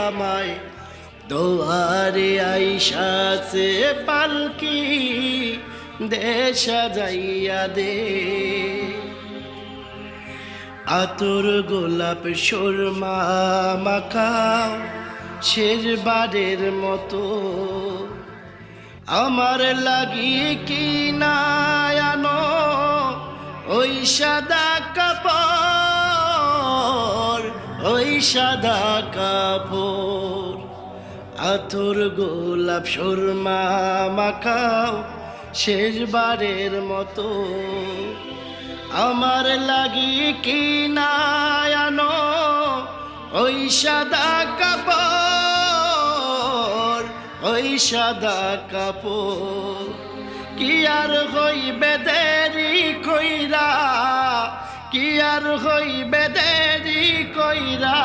আমায় দোয়ারে আইসাছে পালকি দে সাজাইয়া দে আতর গোলাপ সুরমা মাখাও শেষবারের মতো আমার লাগিয়ে কি না আনো ওই সাদা কাপড় ওই সাদা কাপড় আতর গোলাপ সুরমা মাখাও শেষবারের মতো আমার লাগিয়ে কি না আনো ওই সাদা কাপড় ওই সাদা কাপড় কি আর হইবে দেরি কইরা কি আর হইবে দেরি কইরা